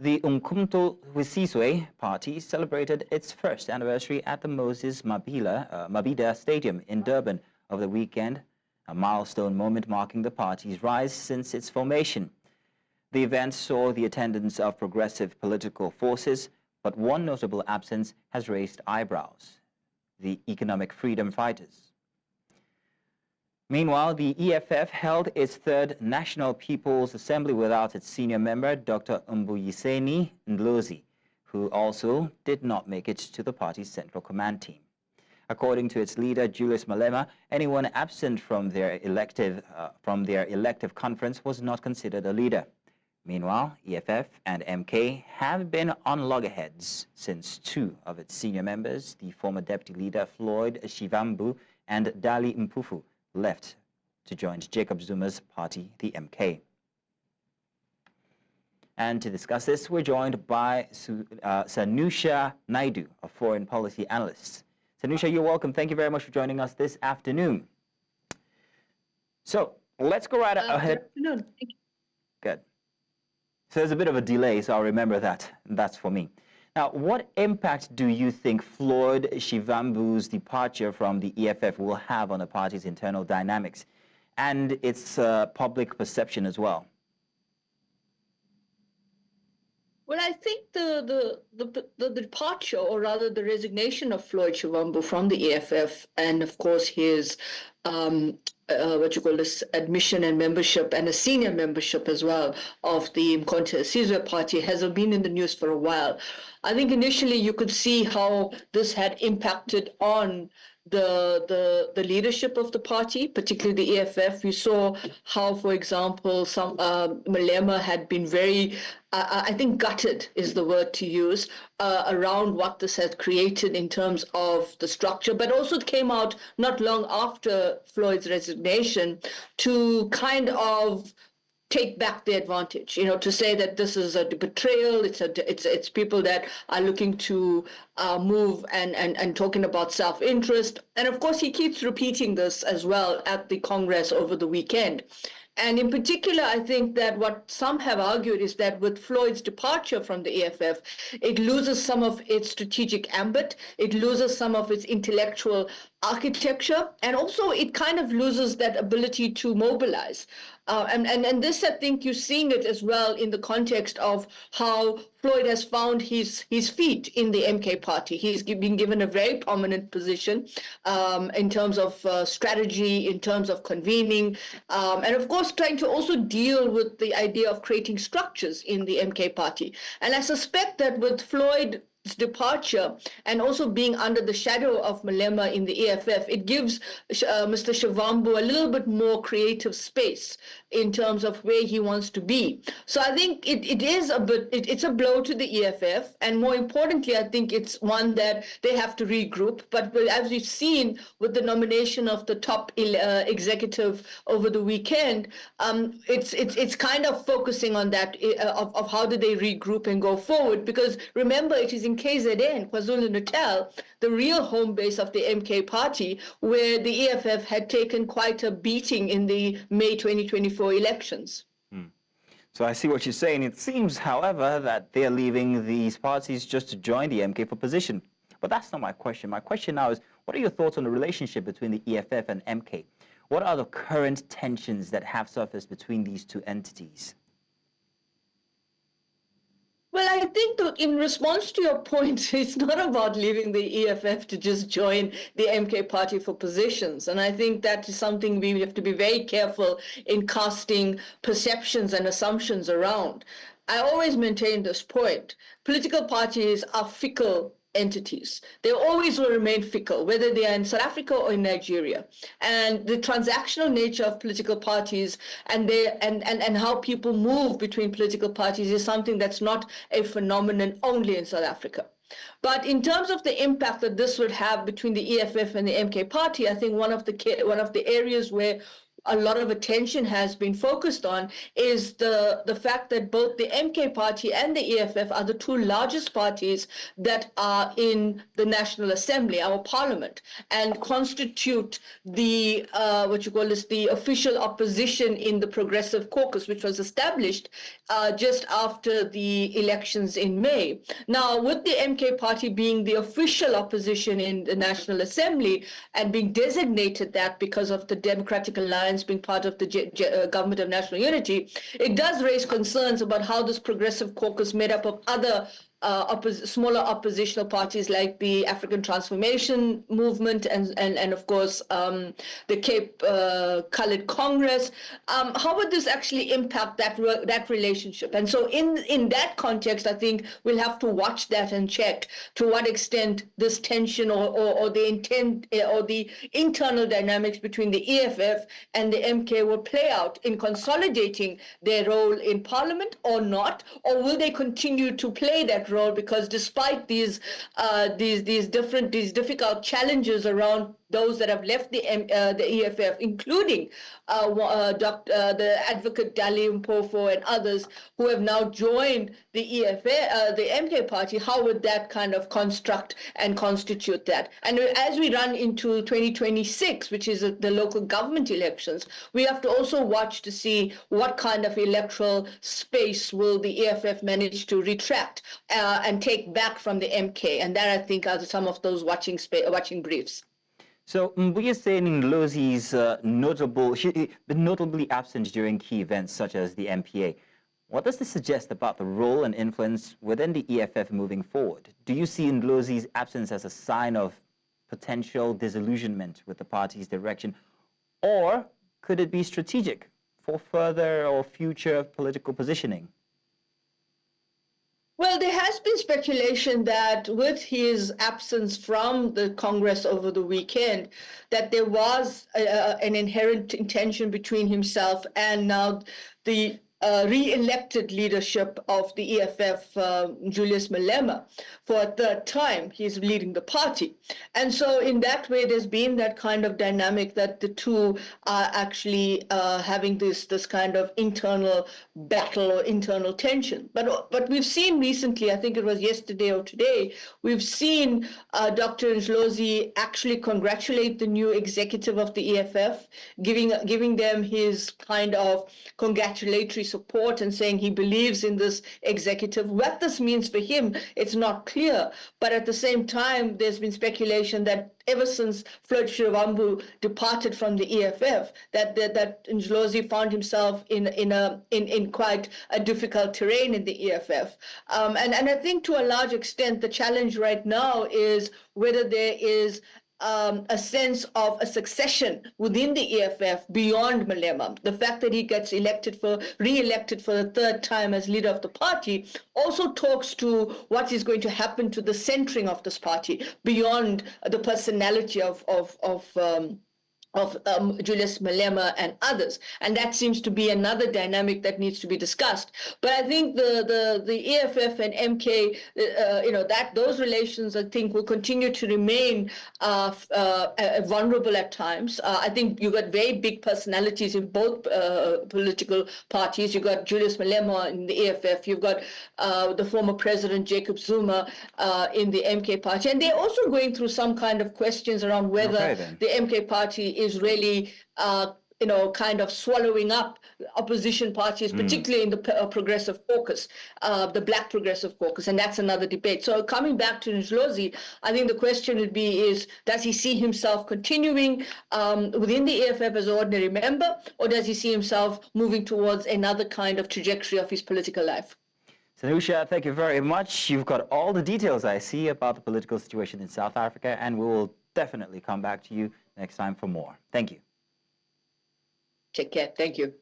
The Umkhonto weSizwe party celebrated its first anniversary at the Moses Mabhida Stadium in Durban over the weekend, a milestone moment marking the party's rise since its formation. The event saw the attendance of progressive political forces, but one notable absence has raised eyebrows: the economic freedom fighters. Meanwhile, the EFF held its third National People's Assembly without its senior member, Dr Mbuyiseni Ndlozi, who also did not make it to the party's Central Command team. According to its leader, Julius Malema, anyone absent from their elective conference was not considered a leader. Meanwhile, EFF and MK have been on loggerheads since two of its senior members, the former deputy leader Floyd Shivambu and Dali Mpofu, left to join Jacob Zuma's party, the MK. And to discuss this, we're joined by Sanusha Naidu, a foreign policy analyst. Sanusha, you're welcome. Thank you very much for joining us this afternoon. So let's go right ahead. Good afternoon. Thank you. Good. So there's a bit of a delay, so I'll remember that. That's for me. Now, what impact do you think Floyd Shivambu's departure from the EFF will have on the party's internal dynamics and its public perception as well? Well, I think the departure, or rather the resignation of Floyd Shivambu from the EFF, and of course his admission and membership, and a senior membership as well of the Umkhonto weSizwe party, has been in the news for a while. I think initially you could see how this had impacted on the leadership of the party, particularly the EFF. We saw how, for example, some Malema had been very, I think gutted is the word to use, around what this had created in terms of the structure, but also it came out not long after Floyd's resignation to kind of take back the advantage, to say that this is a betrayal. It's people that are looking to move and talking about self-interest. And of course, he keeps repeating this as well at the Congress over the weekend. And in particular, I think that what some have argued is that with Floyd's departure from the EFF, it loses some of its strategic ambit, it loses some of its intellectual architecture, and also it kind of loses that ability to mobilize. And this, I think you're seeing it as well in the context of how Floyd has found his feet in the MK party. He's been given a very prominent position in terms of strategy, in terms of convening, and of course trying to also deal with the idea of creating structures in the MK party. And I suspect that with Floyd's departure and also being under the shadow of Malema in the EFF, it gives Mr. Shivambu a little bit more creative space in terms of where he wants to be. So I think it's a blow to the EFF, and more importantly, I think it's one that they have to regroup. But as we've seen with the nomination of the top executive over the weekend, it's kind of focusing on that of how do they regroup and go forward, because remember, it is in KZN, KwaZulu-Natal, the real home base of the MK party, where the EFF had taken quite a beating in the May 2024 elections. So I see what you're saying. It seems, however, that they're leaving these parties just to join the MK for position. But that's not my question. My question now is, what are your thoughts on the relationship between the EFF and MK? What are the current tensions that have surfaced between these two entities? Well, I think in response to your point, it's not about leaving the EFF to just join the MK party for positions. And I think that is something we have to be very careful in casting perceptions and assumptions around. I always maintain this point. Political parties are fickle entities. They always will remain fickle, whether they are in South Africa or in Nigeria. And the transactional nature of political parties and how people move between political parties is something that's not a phenomenon only in South Africa. But in terms of the impact that this would have between the EFF and the MK party, I think one of the areas where a lot of attention has been focused on is the fact that both the MK party and the EFF are the two largest parties that are in the National Assembly, our parliament, and constitute the the official opposition in the Progressive Caucus, which was established just after the elections in May. Now, with the MK party being the official opposition in the National Assembly and being designated that because of the Democratic Alliance being part of the Government of National Unity, it does raise concerns about how this Progressive Caucus made up of other smaller oppositional parties like the African Transformation Movement and of course the Cape Colored Congress. How would this actually impact that relationship? And so in that context, I think we'll have to watch that and check to what extent this tension or the intent or the internal dynamics between the EFF and the MK will play out in consolidating their role in Parliament or not, or will they continue to play that role, because despite these difficult challenges around those that have left the EFF, including the advocate Dali, Mpofu, and others who have now joined the EFF, the MK party, how would that kind of construct and constitute that? And as we run into 2026, which is the local government elections, we have to also watch to see what kind of electoral space will the EFF manage to retract and take back from the MK. And that, I think, are some of those watching briefs. So Mbuyiseni Ndlozi's been notably absent during key events such as the MPA. What does this suggest about the role and influence within the EFF moving forward? Do you see Ndlozi's absence as a sign of potential disillusionment with the party's direction, or could it be strategic for further or future political positioning? Well, there has been speculation that with his absence from the Congress over the weekend, that there was an inherent intention between himself and now the re-elected leadership of the EFF, Julius Malema, for a third time. He's leading the party. And so in that way, there's been that kind of dynamic that the two are actually having this kind of internal battle or internal tension. But we've seen recently, I think it was yesterday or today, we've seen Dr. Ndlozi actually congratulate the new executive of the EFF, giving them his kind of congratulatory support and saying he believes in this executive. What this means for him, it's not clear. But at the same time, there's been speculation that ever since Floyd Shivambu departed from the EFF, that Ndlozi found himself in quite a difficult terrain in the EFF. And I think to a large extent, the challenge right now is whether there is a sense of a succession within the EFF beyond Malema. The fact that he gets re-elected for the third time as leader of the party also talks to what is going to happen to the centering of this party beyond the personality of Julius Malema and others. And that seems to be another dynamic that needs to be discussed. But I think the EFF and MK, those relations, I think, will continue to remain vulnerable at times. I think you've got very big personalities in both political parties. You've got Julius Malema in the EFF. You've got the former president, Jacob Zuma, in the MK party. And they're also going through some kind of questions around whether the MK party is really, kind of swallowing up opposition parties, particularly in the Progressive Caucus, the Black Progressive Caucus, and that's another debate. So coming back to Ndlozi, I think the question would be does he see himself continuing within the EFF as an ordinary member, or does he see himself moving towards another kind of trajectory of his political life? Sanusha, thank you very much. You've got all the details, I see, about the political situation in South Africa, and we will definitely come back to you next time for more. Thank you. Take care. Thank you.